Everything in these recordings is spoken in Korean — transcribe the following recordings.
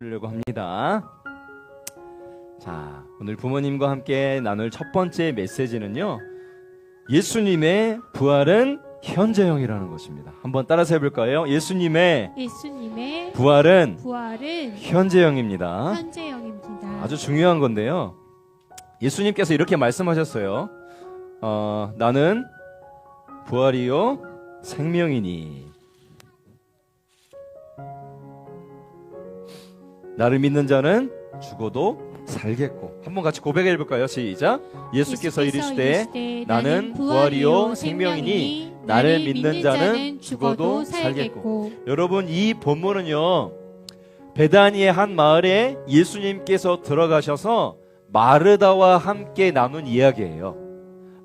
하려고 합니다. 자, 오늘 부모님과 함께 나눌 첫 번째 메시지는요, 예수님의 부활은 현재형이라는 것입니다. 한번 따라서 해볼까요? 예수님의 부활은 현재형입니다. 아주 중요한 건데요, 예수님께서 이렇게 말씀하셨어요. 나는 부활이요 생명이니 나를 믿는 자는 죽어도 살겠고. 한번 같이 고백해 볼까요? 시작. 예수께서 이르시되 나는 부활이요 생명이니 나를 믿는 자는 죽어도 살겠고. 여러분, 이 본문은요, 베다니의 한 마을에 예수님께서 들어가셔서 마르다와 함께 나눈 이야기예요.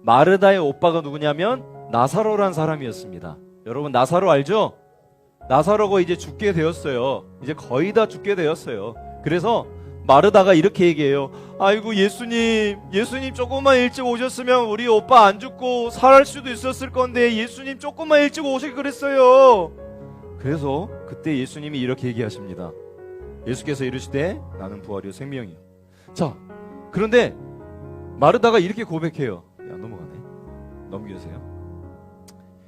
마르다의 오빠가 누구냐면 나사로란 사람이었습니다. 여러분, 나사로 알죠? 나사로가 이제 죽게 되었어요. 이제 거의 다 죽게 되었어요. 그래서 마르다가 이렇게 얘기해요. 아이고, 예수님 조금만 일찍 오셨으면 우리 오빠 안 죽고 살할 수도 있었을 건데 예수님 조금만 일찍 오시길 그랬어요. 그래서 그때 예수님이 이렇게 얘기하십니다. 예수께서 이르시되 나는 부활이요 생명이요. 자, 그런데 마르다가 이렇게 고백해요. 야, 넘어가네. 넘기세요.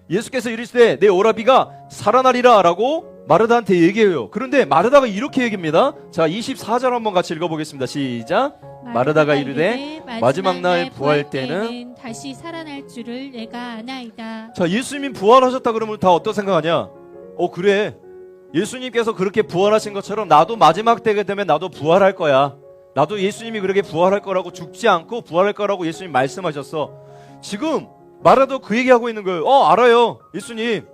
예수께서 이르시되 내 오라비가 살아나리라 라고 마르다한테 얘기해요. 그런데 마르다가 이렇게 얘기합니다. 자, 24절 한번 같이 읽어보겠습니다. 시작. 마르다가 이르되 마지막 날 부활 때는 다시 살아날 줄을 내가 아나이다. 자, 예수님이 부활하셨다 그러면 다 어떤 생각하냐? 그래, 예수님께서 그렇게 부활하신 것처럼 나도 마지막 때가 되면 나도 부활할 거야. 나도 예수님이 그렇게 부활할 거라고, 죽지 않고 부활할 거라고 예수님 말씀하셨어. 지금 마르다도 그 얘기하고 있는 거예요. 알아요. 예수님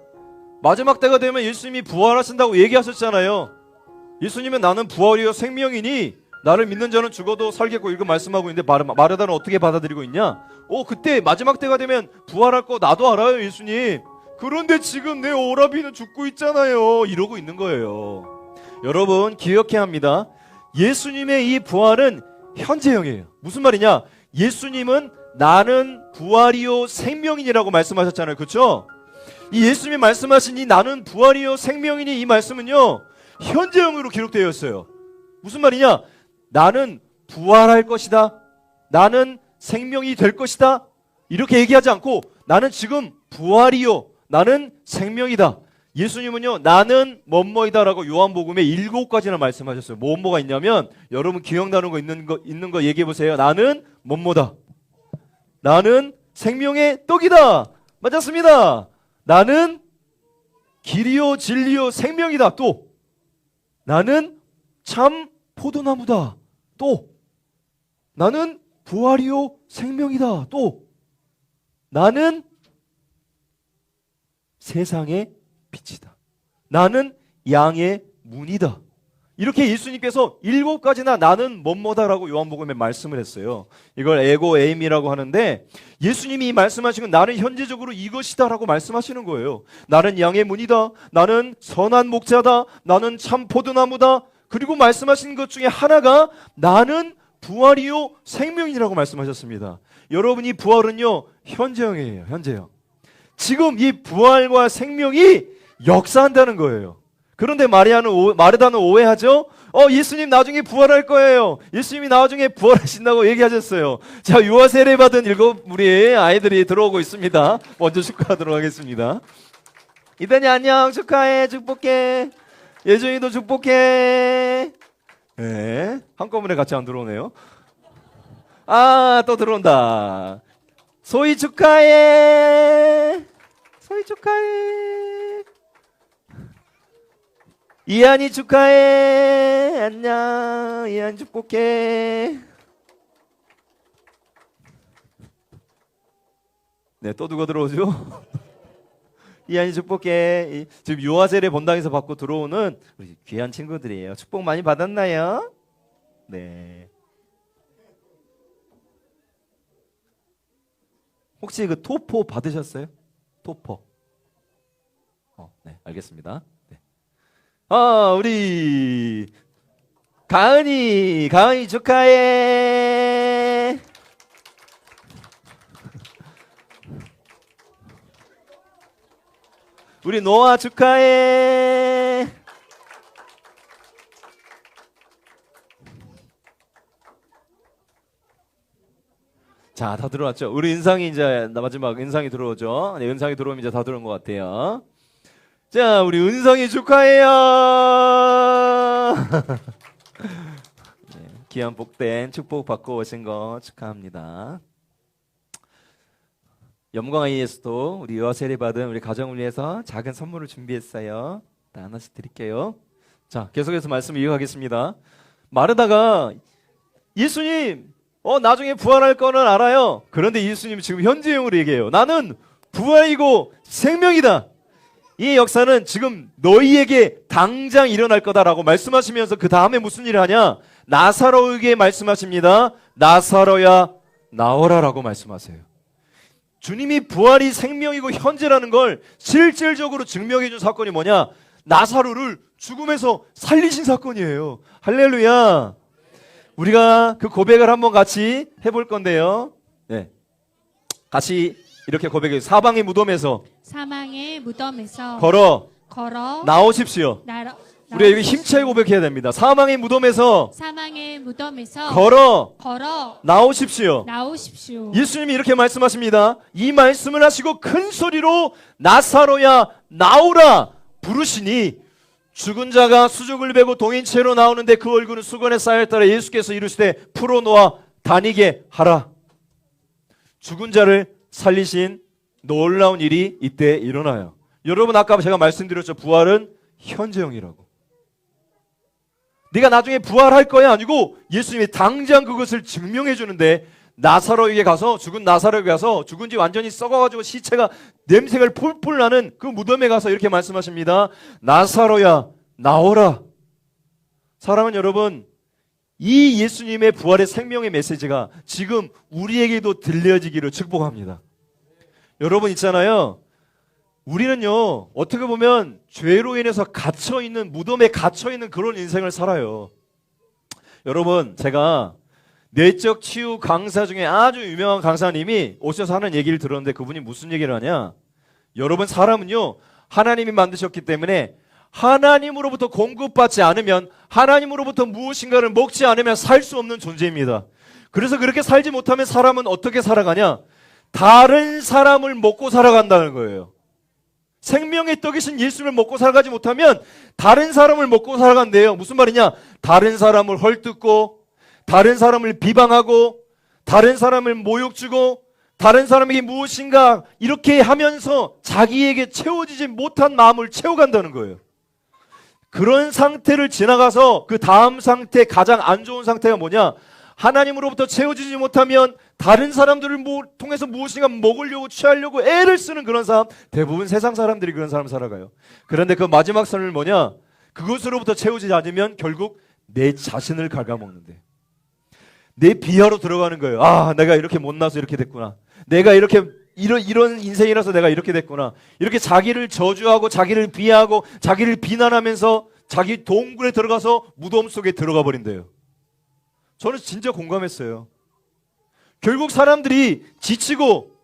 마지막 때가 되면 예수님이 부활하신다고 얘기하셨잖아요. 예수님은 나는 부활이요 생명이니 나를 믿는 자는 죽어도 살겠고, 이거 말씀하고 있는데 마르다는 어떻게 받아들이고 있냐? 그때 마지막 때가 되면 부활할 거 나도 알아요, 예수님. 그런데 지금 내 오라비는 죽고 있잖아요. 이러고 있는 거예요. 여러분, 기억해야 합니다. 예수님의 이 부활은 현재형이에요. 무슨 말이냐? 예수님은 나는 부활이요 생명이니라고 말씀하셨잖아요. 그렇죠? 이 예수님이 말씀하신 이 나는 부활이요 생명이니, 이 말씀은요 현재형으로 기록되어 있어요. 무슨 말이냐? 나는 부활할 것이다, 나는 생명이 될 것이다, 이렇게 얘기하지 않고 나는 지금 부활이요 나는 생명이다. 예수님은요 나는 뭐뭐이다 라고 요한복음에 7가지나 말씀하셨어요. 뭐뭐가 있냐면, 여러분 기억나는 거 있는 거 얘기해 보세요. 나는 뭐뭐다. 나는 생명의 떡이다. 맞았습니다. 나는 길이요 진리요 생명이다. 또 나는 참 포도나무다. 또 나는 부활이요 생명이다. 또 나는 세상의 빛이다. 나는 양의 문이다. 이렇게 예수님께서 7가지나 나는 뭐뭐다라고 요한복음에 말씀을 했어요. 이걸 에고 에임이라고 하는데, 예수님이 말씀하신 건 나는 현재적으로 이것이다라고 말씀하시는 거예요. 나는 양의 문이다. 나는 선한 목자다. 나는 참 포도나무다. 그리고 말씀하신 것 중에 하나가 나는 부활이요 생명이라고 말씀하셨습니다. 여러분이 부활은요 현재형이에요. 현재형. 지금 이 부활과 생명이 역사한다는 거예요. 그런데 마르다는 오해하죠? 예수님 나중에 부활할 거예요. 예수님이 나중에 부활하신다고 얘기하셨어요. 자, 유아 세례 받은 7 우리 아이들이 들어오고 있습니다. 먼저 축하하도록 하겠습니다. 이단이 안녕, 축하해, 축복해. 예준이도 축복해. 네, 한꺼번에 같이 안 들어오네요. 또 들어온다. 소희 축하해. 소희 축하해. 이한이 축하해. 안녕. 이한 축복해. 네, 또 누가 들어오죠? 이한이 축복해. 지금 유아세례 본당에서 받고 들어오는 우리 귀한 친구들이에요. 축복 많이 받았나요? 네. 혹시 그 토포 받으셨어요? 토포. 네, 알겠습니다. 네. 우리 가은이 축하해. 우리 노아 축하해. 자, 다 들어왔죠? 우리 은상이 이제 마지막 은상이 들어오죠? 네, 은상이 들어오면 이제 다 들어온 것 같아요. 자, 우리 은상이 축하해요. 네, 귀한 복된 축복 받고 오신 거 축하합니다. 염광아이에서도 우리 유아 세례 받은 우리 가정을 위해서 작은 선물을 준비했어요. 하나씩 드릴게요. 자, 계속해서 말씀 이어가겠습니다. 마르다가 예수님, 나중에 부활할 거는 알아요. 그런데 예수님이 지금 현재형으로 얘기해요. 나는 부활이고 생명이다. 이 역사는 지금 너희에게 당장 일어날 거다라고 말씀하시면서 그 다음에 무슨 일을 하냐? 나사로에게 말씀하십니다. 나사로야 나오라라고 말씀하세요. 주님이 부활이 생명이고 현재라는 걸 실질적으로 증명해 준 사건이 뭐냐? 나사로를 죽음에서 살리신 사건이에요. 할렐루야. 우리가 그 고백을 한번 같이 해볼 건데요. 네, 같이 이렇게 고백해요. 사방의 무덤에서 걸어 나오십시오. 우리가 여기 힘차게 고백해야 됩니다. 사망의 무덤에서 걸어 나오십시오. 예수님이 이렇게 말씀하십니다. 이 말씀을 하시고 큰 소리로 나사로야 나오라 부르시니 죽은 자가 수족을 베고 동인채로 나오는데 그 얼굴은 수건에 쌓였더라. 예수께서 이르시되 풀어놓아 다니게 하라. 죽은 자를 살리신 놀라운 일이 이때 일어나요. 여러분, 아까 제가 말씀드렸죠. 부활은 현재형이라고. 네가 나중에 부활할 거야 아니고 예수님이 당장 그것을 증명해 주는데, 나사로에게 가서, 죽은 나사로에게 가서, 죽은 지 완전히 썩어가지고 시체가 냄새가 폴폴 나는 그 무덤에 가서 이렇게 말씀하십니다. 나사로야 나오라. 사랑하는 여러분, 이 예수님의 부활의 생명의 메시지가 지금 우리에게도 들려지기를 축복합니다. 여러분 있잖아요, 우리는요 어떻게 보면 죄로 인해서 갇혀있는, 무덤에 갇혀있는 그런 인생을 살아요. 여러분, 제가 내적 치유 강사 중에 아주 유명한 강사님이 오셔서 하는 얘기를 들었는데, 그분이 무슨 얘기를 하냐, 여러분, 사람은요 하나님이 만드셨기 때문에 하나님으로부터 공급받지 않으면, 하나님으로부터 무엇인가를 먹지 않으면 살 수 없는 존재입니다. 그래서 그렇게 살지 못하면 사람은 어떻게 살아가냐, 다른 사람을 먹고 살아간다는 거예요. 생명의 떡이신 예수를 먹고 살아가지 못하면 다른 사람을 먹고 살아간대요. 무슨 말이냐, 다른 사람을 헐뜯고, 다른 사람을 비방하고, 다른 사람을 모욕 주고, 다른 사람에게 무엇인가 이렇게 하면서 자기에게 채워지지 못한 마음을 채워간다는 거예요. 그런 상태를 지나가서 그 다음 상태, 가장 안 좋은 상태가 뭐냐, 하나님으로부터 채워지지 못하면 다른 사람들을 통해서 무엇인가 먹으려고, 취하려고 애를 쓰는 그런 사람, 대부분 세상 사람들이 그런 사람 살아가요. 그런데 그 마지막 선을 뭐냐, 그것으로부터 채워지지 않으면 결국 내 자신을 갉아먹는데, 내 비하로 들어가는 거예요. 아, 내가 이렇게 못나서 이렇게 됐구나. 내가 이렇게 이런 인생이라서 내가 이렇게 됐구나. 이렇게 자기를 저주하고 자기를 비하하고 자기를 비난하면서 자기 동굴에 들어가서 무덤 속에 들어가 버린대요. 저는 진짜 공감했어요. 결국 사람들이 지치고,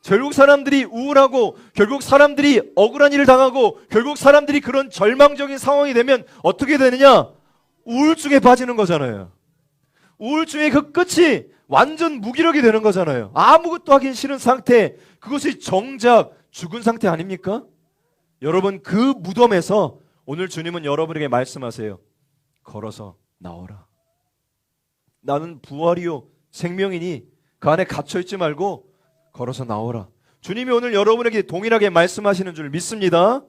결국 사람들이 우울하고, 결국 사람들이 억울한 일을 당하고, 결국 사람들이 그런 절망적인 상황이 되면 어떻게 되느냐, 우울증에 빠지는 거잖아요. 우울증의 그 끝이 완전 무기력이 되는 거잖아요. 아무것도 하긴 싫은 상태, 그것이 정작 죽은 상태 아닙니까? 여러분, 그 무덤에서 오늘 주님은 여러분에게 말씀하세요. 걸어서 나오라. 나는 부활이요 생명이니 그 안에 갇혀있지 말고 걸어서 나오라. 주님이 오늘 여러분에게 동일하게 말씀하시는 줄 믿습니다.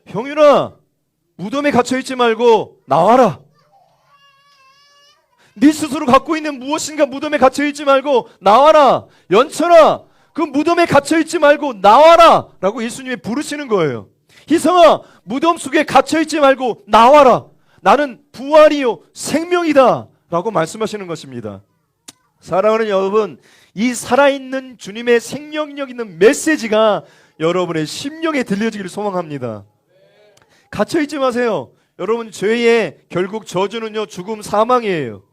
형윤아, 무덤에 갇혀있지 말고 나와라. 네 스스로 갖고 있는 무엇인가 무덤에 갇혀있지 말고 나와라. 연천아, 그 무덤에 갇혀있지 말고 나와라 라고 예수님이 부르시는 거예요. 희성아, 무덤 속에 갇혀있지 말고 나와라. 나는 부활이요 생명이다 라고 말씀하시는 것입니다. 사랑하는 여러분, 이 살아있는 주님의 생명력 있는 메시지가 여러분의 심령에 들려지기를 소망합니다. 갇혀있지 마세요. 여러분, 죄의 결국 저주는요 죽음, 사망이에요.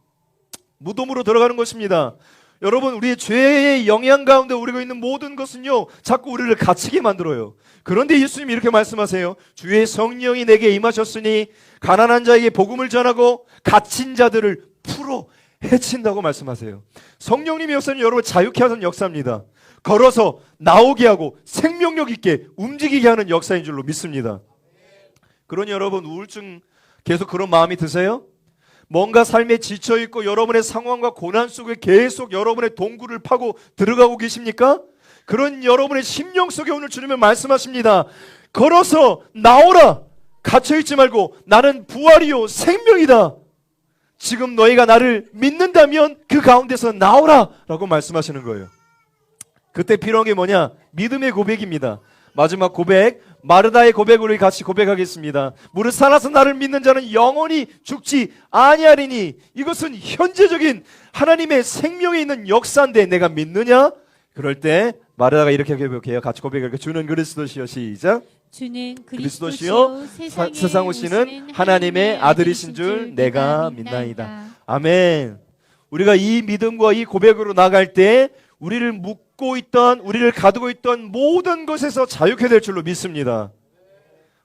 무덤으로 들어가는 것입니다. 여러분, 우리의 죄의 영향 가운데 우리가 있는 모든 것은요 자꾸 우리를 갇히게 만들어요. 그런데 예수님이 이렇게 말씀하세요. 주의 성령이 내게 임하셨으니 가난한 자에게 복음을 전하고 갇힌 자들을 풀어 해친다고 말씀하세요. 성령님의 역사는 여러분을 자유케 하는 역사입니다. 걸어서 나오게 하고 생명력 있게 움직이게 하는 역사인 줄로 믿습니다. 그러니 여러분, 우울증 계속 그런 마음이 드세요? 뭔가 삶에 지쳐있고 여러분의 상황과 고난 속에 계속 여러분의 동굴을 파고 들어가고 계십니까? 그런 여러분의 심령 속에 오늘 주님은 말씀하십니다. 걸어서 나오라. 갇혀있지 말고 나는 부활이요 생명이다. 지금 너희가 나를 믿는다면 그 가운데서 나오라 라고 말씀하시는 거예요. 그때 필요한 게 뭐냐? 믿음의 고백입니다. 마지막 고백, 마르다의 고백을 우리 같이 고백하겠습니다. 무릇 살아서 나를 믿는 자는 영원히 죽지 아니하리니. 이것은 현재적인 하나님의 생명에 있는 역사인데 내가 믿느냐? 그럴 때 마르다가 이렇게 고백해요. 같이 고백할게요. 주는 그리스도시여. 시작. 주는 그리스도시요 세상 오시는 하나님의 아들이신 줄 내가 믿나이다. 아멘. 우리가 이 믿음과 이 고백으로 나갈 때 우리를 묶고 있던, 우리를 가두고 있던 모든 것에서 자유케 될 줄로 믿습니다.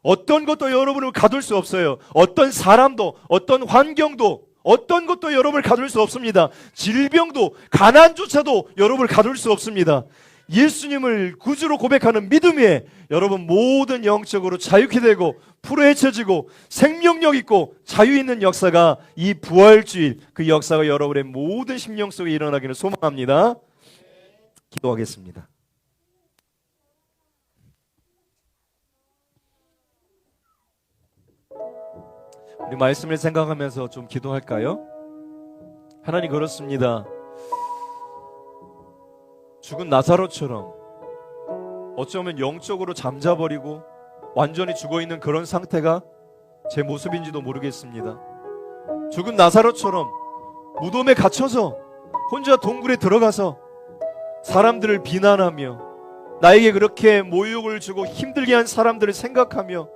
어떤 것도 여러분을 가둘 수 없어요. 어떤 사람도, 어떤 환경도, 어떤 것도 여러분을 가둘 수 없습니다. 질병도, 가난조차도 여러분을 가둘 수 없습니다. 예수님을 구주로 고백하는 믿음 위에 여러분 모든 영적으로 자유케 되고 풀어헤쳐지고 생명력 있고 자유 있는 역사가, 이 부활주일 그 역사가 여러분의 모든 심령 속에 일어나기를 소망합니다. 기도하겠습니다. 우리 말씀을 생각하면서 좀 기도할까요? 하나님, 그렇습니다. 죽은 나사로처럼 어쩌면 영적으로 잠자버리고 완전히 죽어있는 그런 상태가 제 모습인지도 모르겠습니다. 죽은 나사로처럼 무덤에 갇혀서 혼자 동굴에 들어가서 사람들을 비난하며 나에게 그렇게 모욕을 주고 힘들게 한 사람들을 생각하며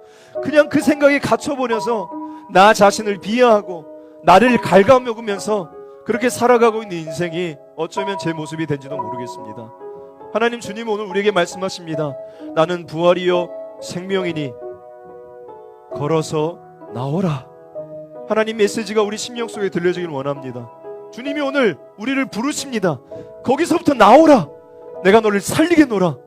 그냥 그 생각에 갇혀버려서 나 자신을 비하하고 나를 갉아먹으면서 그렇게 살아가고 있는 인생이 어쩌면 제 모습이 된지도 모르겠습니다. 하나님, 주님 오늘 우리에게 말씀하십니다. 나는 부활이요 생명이니 걸어서 나오라. 하나님 메시지가 우리 심령 속에 들려지길 원합니다. 주님이 오늘 우리를 부르십니다. 거기서부터 나오라. 내가 너를 살리겠노라.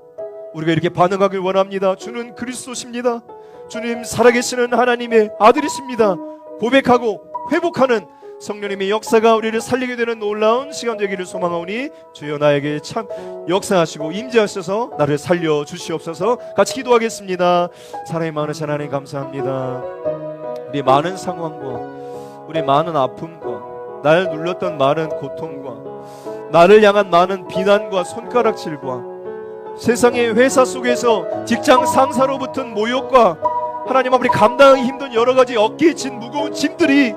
우리가 이렇게 반응하길 원합니다. 주는 그리스도십니다. 주님 살아계시는 하나님의 아들이십니다. 고백하고 회복하는 성령님의 역사가 우리를 살리게 되는 놀라운 시간 되기를 소망하오니 주여 나에게 참 역사하시고 임재하셔서 나를 살려주시옵소서. 같이 기도하겠습니다. 사랑이 많으신 하나님 감사합니다. 우리 많은 상황과 우리 많은 아픔과 날 눌렀던 많은 고통과 나를 향한 많은 비난과 손가락질과 세상의 회사 속에서 직장 상사로 붙은 모욕과 하나님 아버지 감당하기 힘든 여러 가지 어깨에 진 무거운 짐들이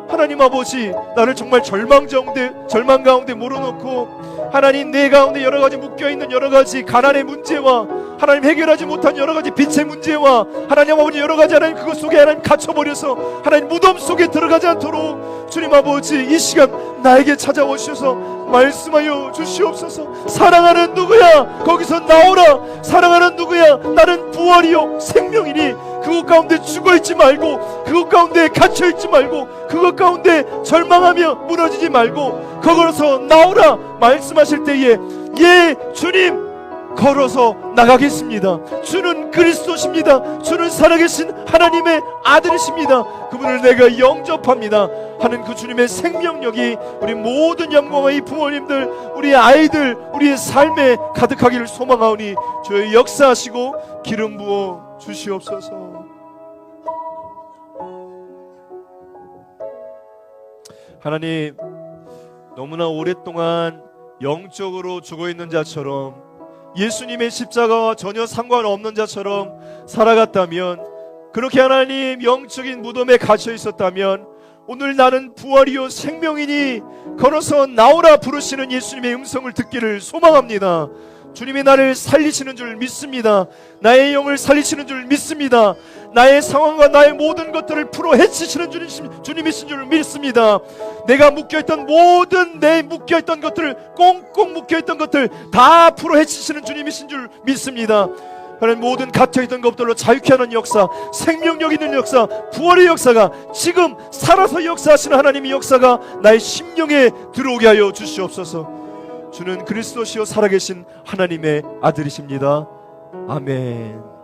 하나님 아버지 나를 정말 절망 가운데 몰아넣고 하나님 내 가운데 여러 가지 묶여있는 여러 가지 가난의 문제와 하나님 해결하지 못한 여러 가지 빚의 문제와 하나님 아버지 여러 가지 하나님 그것 속에 하나님 갇혀버려서 하나님 무덤 속에 들어가지 않도록 주님 아버지 이 시간 나에게 찾아오셔서 말씀하여 주시옵소서. 사랑하는 누구야 거기서 나오라. 사랑하는 누구야 나는 부활이요 생명이니 그것 가운데 죽어있지 말고 그것 가운데 갇혀있지 말고 그것 가운데 절망하며 무너지지 말고 걸어서 나오라 말씀하실 때에 예 주님 걸어서 나가겠습니다. 주는 그리스도십니다. 주는 살아계신 하나님의 아들이십니다. 그분을 내가 영접합니다 하는 그 주님의 생명력이 우리 모든 영광과 이 부모님들 우리 아이들 우리의 삶에 가득하기를 소망하오니 주의 역사하시고 기름 부어 주시옵소서. 하나님, 너무나 오랫동안 영적으로 죽어있는 자처럼 예수님의 십자가와 전혀 상관없는 자처럼 살아갔다면, 그렇게 하나님 영적인 무덤에 갇혀 있었다면 오늘 나는 부활이요 생명이니 걸어서 나오라 부르시는 예수님의 음성을 듣기를 소망합니다. 주님이 나를 살리시는 줄 믿습니다. 나의 영을 살리시는 줄 믿습니다. 나의 상황과 나의 모든 것들을 풀어 헤치시는 주님이신 줄 믿습니다. 내가 묶여있던 모든 내 묶여있던 것들을 꽁꽁 묶여있던 것들 다 풀어 헤치시는 주님이신 줄 믿습니다. 하나님 모든 갇혀있던 것들로 자유케 하는 역사, 생명력 있는 역사, 부활의 역사가 지금 살아서 역사하시는 하나님의 역사가 나의 심령에 들어오게 하여 주시옵소서. 주는 그리스도시요 살아계신 하나님의 아들이십니다. 아멘.